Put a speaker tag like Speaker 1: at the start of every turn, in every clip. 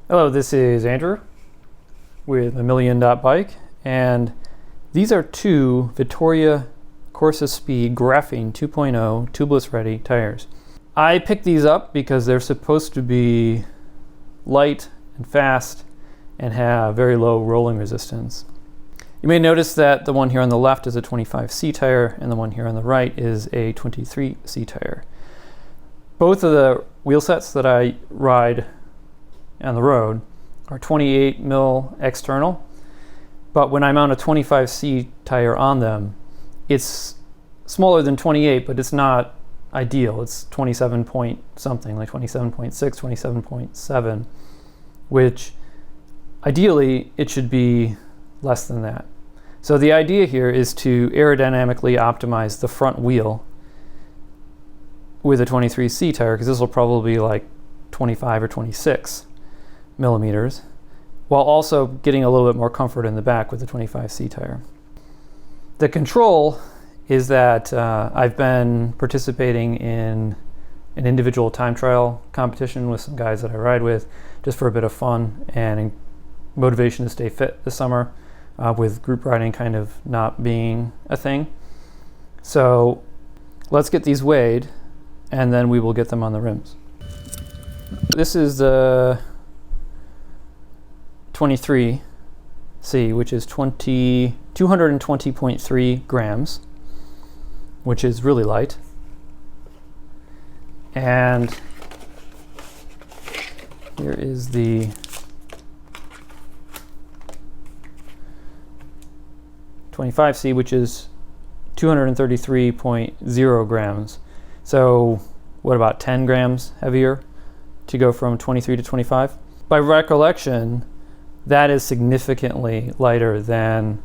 Speaker 1: Hello, this is Andrew with a Million Dot Bike, and these are two Vittoria Corsa Speed Graphene 2.0 Tubeless ready tires. I picked these up because they're supposed to be light and fast and have very low rolling resistance. You may notice that the one here on the left is a 25C tire and the one here on the right is a 23C tire. Both of the wheel sets that I ride on the road are 28 mil external, but when I mount a 25C tire on them, it's smaller than 28, but it's not ideal. It's 27 point something, like 27.6, 27.7, which ideally it should be less than that. So the idea here is to aerodynamically optimize the front wheel with a 23C tire, because this will probably be like 25 or 26 millimeters, while also getting a little bit more comfort in the back with the 25C tire. The control is that I've been participating in an individual time trial competition with some guys that I ride with, just for a bit of fun and motivation to stay fit this summer, with group riding kind of not being a thing. So let's get these weighed and then we will get them on the rims. This is the 23C, which is 220.3 grams, which is really light. And here is the 25C, which is 233.0 grams. So what, about 10 grams heavier to go from 23 to 25? By recollection, that is significantly lighter than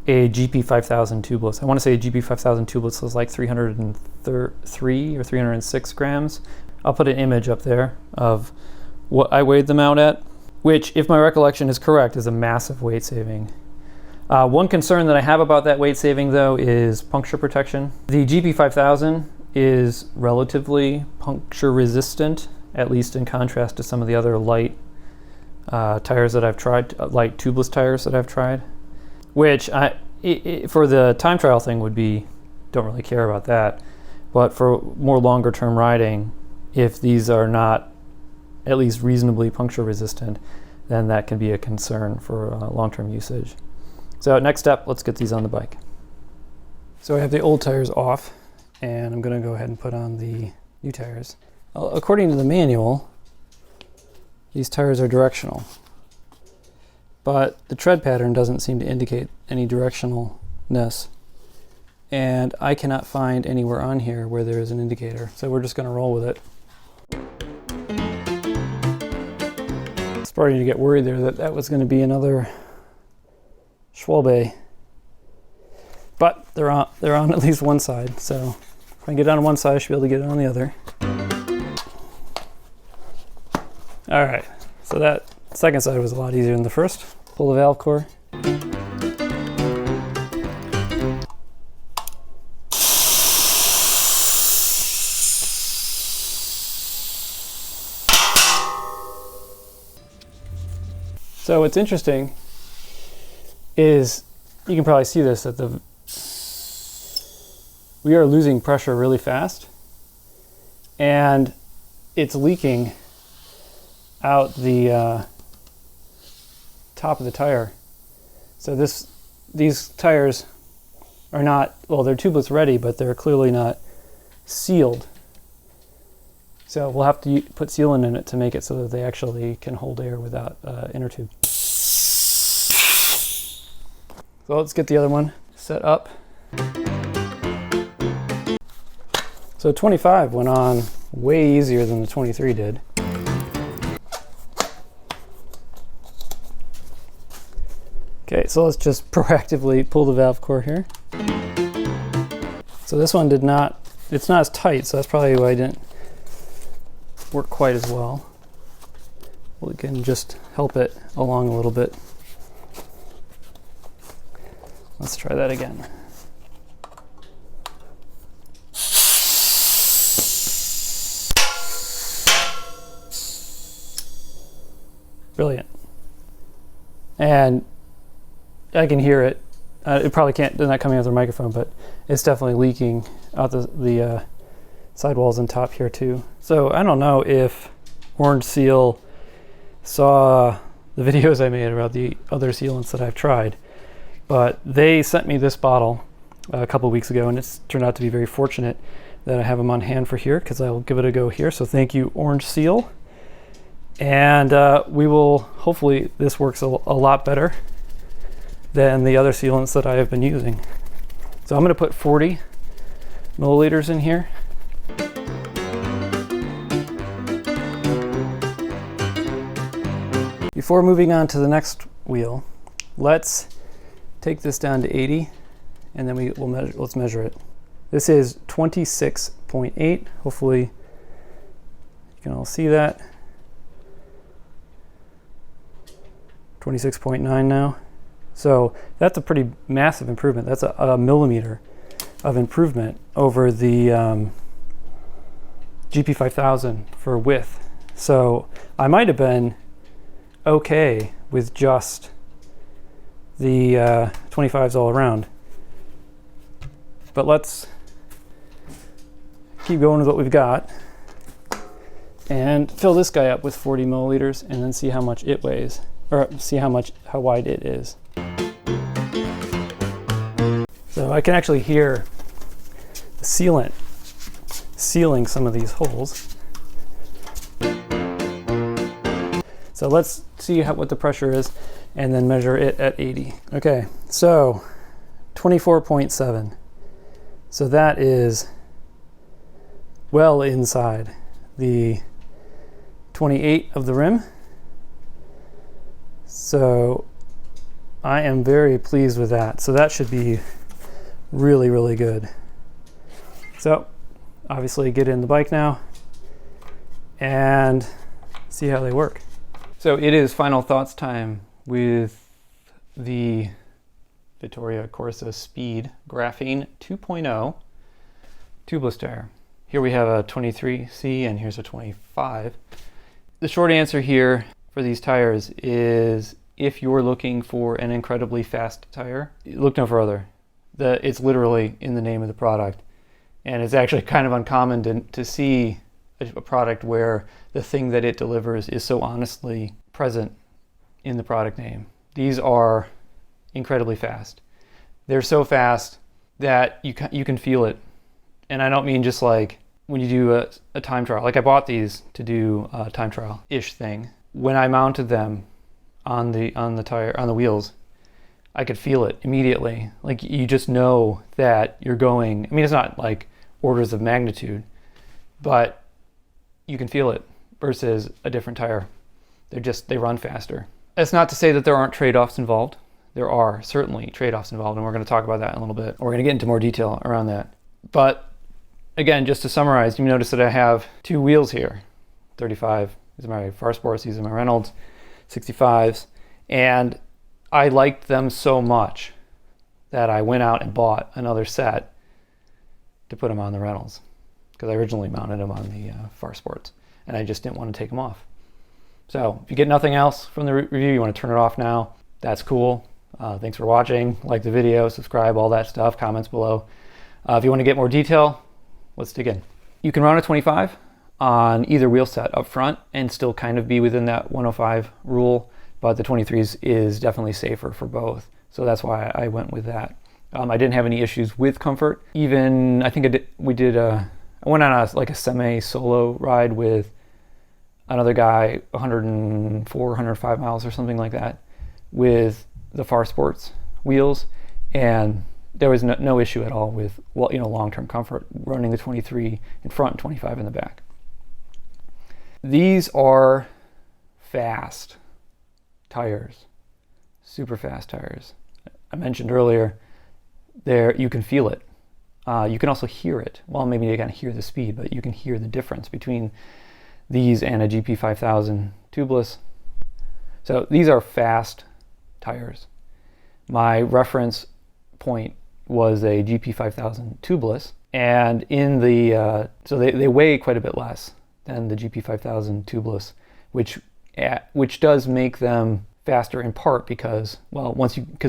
Speaker 1: a GP5000 tubeless. I want to say a GP5000 tubeless was like 303 or 306 grams. I'll put an image up there of what I weighed them out at, which, if my recollection is correct, is a massive weight saving. One concern that I have about that weight saving, though, is puncture protection. The GP5000 is relatively puncture resistant, at least in contrast to some of the other light tires that I've tried, light tubeless tires that I've tried, which for the time trial thing don't really care about that. But for more longer term riding, if these are not at least reasonably puncture resistant, then that can be a concern for long-term usage. So next step, let's get these on the bike. So I have the old tires off, and I'm going to go ahead and put on the new tires. According to the manual, these tires are directional, but the tread pattern doesn't seem to indicate any directionalness, and I cannot find anywhere on here where there is an indicator, so we're just going to roll with it. Starting to get worried there that was going to be another Schwalbe, but they're on at least one side, so if I get it on one side, I should be able to get it on the other. All right, so that second side was a lot easier than the first. Pull the valve core. So what's interesting is, you can probably see this, that we are losing pressure really fast, and it's leaking out the top of the tire. So these tires are not, well, they're tubeless ready, but they're clearly not sealed. So we'll have to put sealant in it to make it so that they actually can hold air without inner tube. So let's get the other one set up. So 25 went on way easier than the 23 did. Okay, so let's just proactively pull the valve core here. So this one it's not as tight, so that's probably why it didn't work quite as well. We can just help it along a little bit. Let's try that again. Brilliant. And I can hear it. It probably they're not coming out of the microphone, but it's definitely leaking out the sidewalls and top here too. So I don't know if Orange Seal saw the videos I made about the other sealants that I've tried, but they sent me this bottle a couple weeks ago, and it's turned out to be very fortunate that I have them on hand for here, because I'll give it a go here. So thank you, Orange Seal. And we will, hopefully this works a lot better than the other sealants that I have been using. So I'm going to put 40 milliliters in here. Before moving on to the next wheel, let's take this down to 80, and then let's measure it. This is 26.8. Hopefully you can all see that. 26.9 now. So that's a pretty massive improvement. That's a millimeter of improvement over the GP5000 for width. So I might have been okay with just the 25s all around. But let's keep going with what we've got and fill this guy up with 40 milliliters and then see how much it weighs, or see how wide it is. So I can actually hear the sealant sealing some of these holes. So let's see what the pressure is and then measure it at 80. Okay, so 24.7. So that is well inside the 28 of the rim. So I am very pleased with that. So that should be really, really good. So obviously get in the bike now and see how they work. So it is final thoughts time with the Vittoria Corsa Speed Graphene 2.0 Tubeless tire. Here we have a 23C and here's a 25. The short answer here for these tires is, if you're looking for an incredibly fast tire, look no further. It's literally in the name of the product. And it's actually kind of uncommon to see a product where the thing that it delivers is so honestly present in the product name. These are incredibly fast. They're so fast that you can feel it. And I don't mean just like when you do a time trial. Like I bought these to do a time trial-ish thing. When I mounted them on the wheels, I could feel it immediately. Like you just know that you're going, I mean, it's not like orders of magnitude, but you can feel it versus a different tire. They run faster. That's not to say that there aren't trade-offs involved. There are certainly trade-offs involved, and we're going to talk about that in a little bit. We're going to get into more detail around that. But again, just to summarize, you notice that I have two wheels here. 35, these are my Far Sports, these are my Reynolds 65s. And I liked them so much that I went out and bought another set to put them on the Reynolds, because I originally mounted them on the Far Sports, and I just didn't want to take them off. So if you get nothing else from the review, you want to turn it off now, that's cool. Thanks for watching. Like the video, subscribe, all that stuff, comments below. If you want to get more detail, let's dig in. You can run a 25 on either wheel set up front and still kind of be within that 105 rule, but the 23s is definitely safer for both. So that's why I went with that. I didn't have any issues with comfort. Even, I think I went on a semi-solo ride with another guy, 104, 105 miles or something like that, with the Far Sports wheels, and there was no issue at all with long-term comfort running the 23 in front and 25 in the back. These are fast tires, super fast tires. I mentioned earlier, you can feel it. You can also hear it. Well, maybe you can't hear the speed, but you can hear the difference between these and a GP5000 tubeless. So these are fast tires. My reference point was a GP5000 tubeless, and in the so they weigh quite a bit less than the GP5000 tubeless, which which does make them faster in part because, well,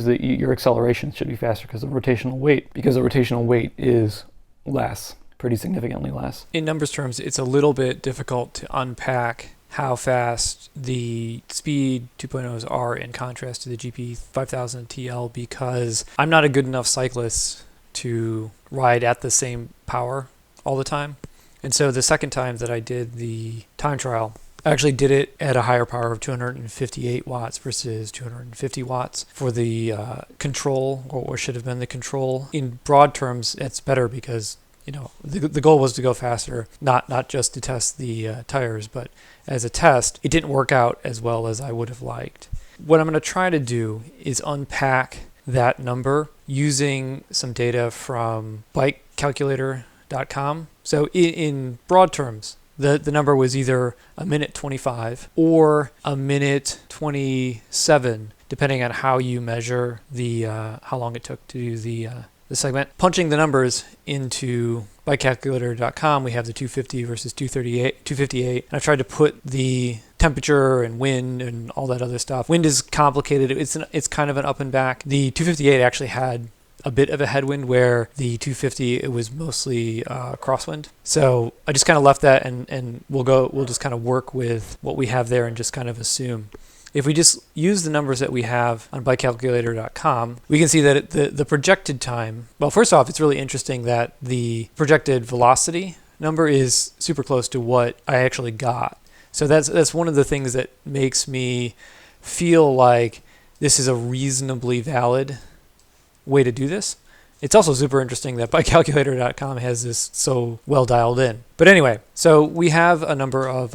Speaker 1: your acceleration should be faster because of rotational weight is less, pretty significantly less.
Speaker 2: In numbers terms, it's a little bit difficult to unpack how fast the Speed 2.0s are in contrast to the GP 5000 TL because I'm not a good enough cyclist to ride at the same power all the time. And so the second time that I did the time trial, I actually did it at a higher power of 258 watts versus 250 watts for the control, or what should have been the control. In broad terms, it's better because the goal was to go faster, not just to test the tires, but as a test, it didn't work out as well as I would have liked. What I'm going to try to do is unpack that number using some data from bikecalculator.com. So in broad terms, the number was either a minute 25 or a minute 27, depending on how you measure the how long it took to do the segment. Punching the numbers into bikecalculator.com, we have the 250 versus 258. And I've tried to put the temperature and wind and all that other stuff. Wind is complicated. It's kind of an up and back. The 258 actually had a bit of a headwind, where the 250 it was mostly crosswind. So I just kind of left that, and we'll just kind of work with what we have there and just kind of assume. If we just use the numbers that we have on bikecalculator.com, we can see that the projected time, well, first off, it's really interesting that the projected velocity number is super close to what I actually got. So that's one of the things that makes me feel like this is a reasonably valid way to do this. It's also super interesting that bikecalculator.com has this so well dialed in. But anyway, so we have a number of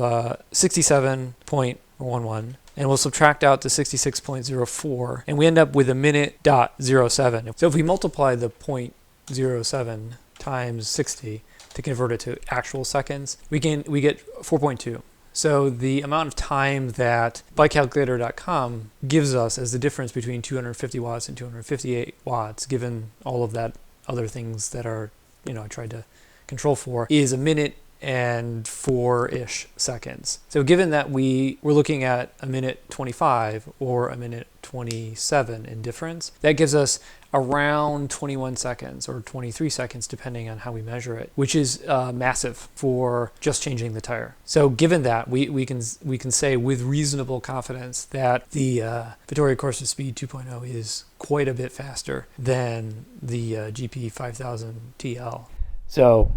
Speaker 2: 67.11, and we'll subtract out to 66.04, and we end up with a minute.07. So if we multiply the 0.07 times 60 to convert it to actual seconds, we get 4.2. So the amount of time that bikecalculator.com gives us as the difference between 250 watts and 258 watts, given all of that other things that are, I tried to control for, is a minute and 4-ish seconds. So given that we're looking at a minute 25 or a minute 27 in difference, that gives us around 21 seconds or 23 seconds, depending on how we measure it, which is massive for just changing the tire. So given that, we can say with reasonable confidence that the Vittoria Corsa Speed 2.0 is quite a bit faster than the GP 5000 TL.
Speaker 1: So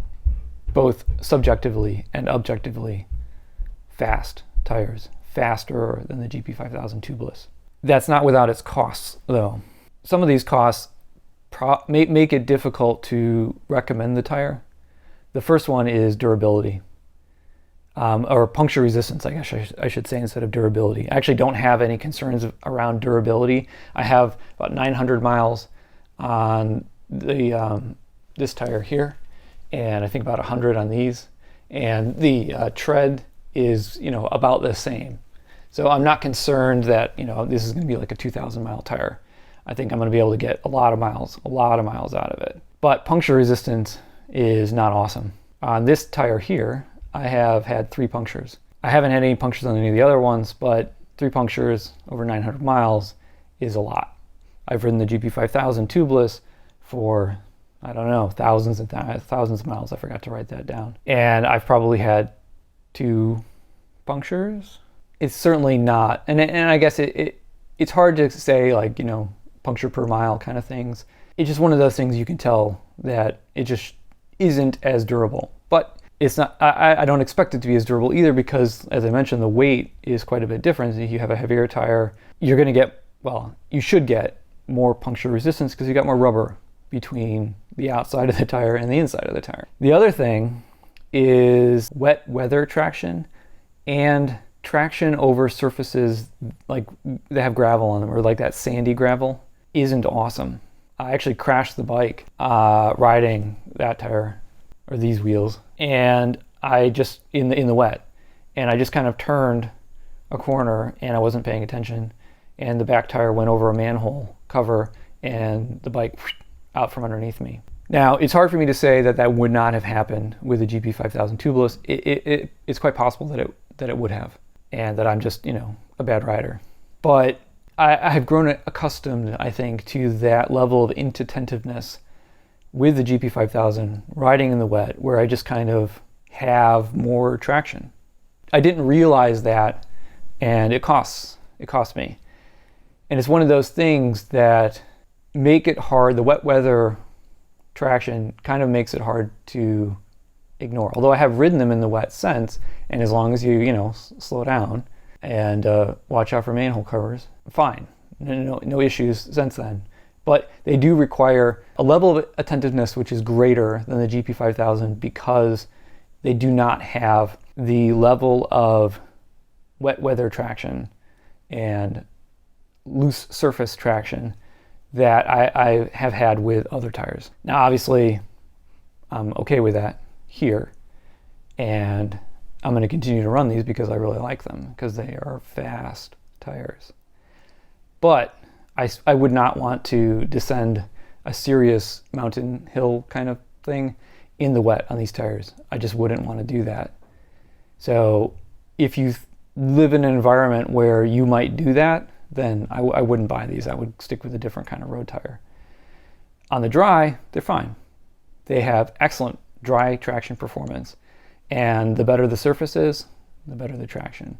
Speaker 1: both subjectively and objectively fast tires, faster than the GP 5000 Tubeless. That's not without its costs, though. Some of these costs make it difficult to recommend the tire. The first one is durability, or puncture resistance, I guess I should say, instead of durability. I actually don't have any concerns around durability. I have about 900 miles on this tire here, and I think about 100 on these, and the tread is about the same. So I'm not concerned that this is going to be like a 2,000 mile tire. I think I'm going to be able to get a lot of miles out of it. But puncture resistance is not awesome. On this tire here, I have had 3 punctures. I haven't had any punctures on any of the other ones, but 3 punctures over 900 miles is a lot. I've ridden the GP 5000 Tubeless for, I don't know, thousands of miles. I forgot to write that down. And I've probably had 2 punctures. It's certainly not, and I guess it's hard to say, like, puncture per mile kind of things. It's just one of those things you can tell that it just isn't as durable. But it's not, I don't expect it to be as durable either, because, as I mentioned, the weight is quite a bit different. If you have a heavier tire, you're going to get, you should get more puncture resistance because you got more rubber between the outside of the tire and the inside of the tire. The other thing is wet weather traction, and traction over surfaces like that have gravel on them, or like that sandy gravel, isn't awesome. I actually crashed the bike riding that tire, or these wheels, and I just in the wet, and I just kind of turned a corner and I wasn't paying attention, and the back tire went over a manhole cover and the bike out from underneath me. Now, it's hard for me to say that would not have happened with the GP 5000 Tubeless. It's quite possible that it would have. and that I'm just, you know, a bad rider. But I've grown accustomed, I think, to that level of inattentiveness with the GP5000 riding in the wet, where I just kind of have more traction. I didn't realize that, and it costs me. And it's one of those things that make it hard. The wet weather traction kind of makes it hard to ignore. Although I have ridden them in the wet since, and as long as you know, slow down and watch out for manhole covers, fine. No issues since then. But they do require a level of attentiveness which is greater than the GP5000 because they do not have the level of wet weather traction and loose surface traction that I have had with other tires. Now, obviously, I'm okay with that here, and I'm going to continue to run these because I really like them, because they are fast tires. But I would not want to descend a serious mountain hill kind of thing in the wet on these tires. I just wouldn't want to do that. So if you live in an environment where you might do that, then I wouldn't buy these. I would stick with a different kind of road tire. On the dry, they're fine. They have excellent dry traction performance. And the better the surface is, the better the traction.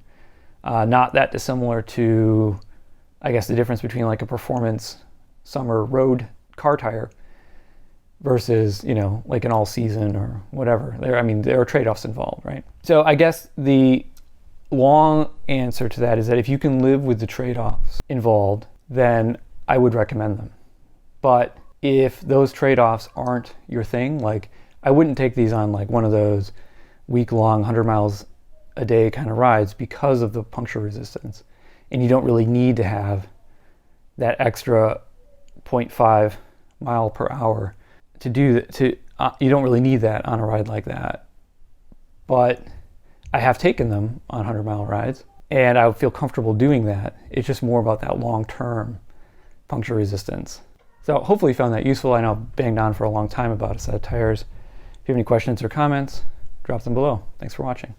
Speaker 1: Not that dissimilar to, I guess, the difference between like a performance summer road car tire versus, you know, like an all season or whatever. There are trade-offs involved, right? So I guess the long answer to that is that if you can live with the trade-offs involved, then I would recommend them. But if those trade-offs aren't your thing, like I wouldn't take these on like one of those week-long 100 miles a day kind of rides because of the puncture resistance. And you don't really need to have that extra 0.5 mile per hour to do that. You don't really need that on a ride like that. But I have taken them on 100-mile rides, and I would feel comfortable doing that. It's just more about that long-term puncture resistance. So hopefully you found that useful. I know I've banged on for a long time about a set of tires. If you have any questions or comments, drop them below. Thanks for watching.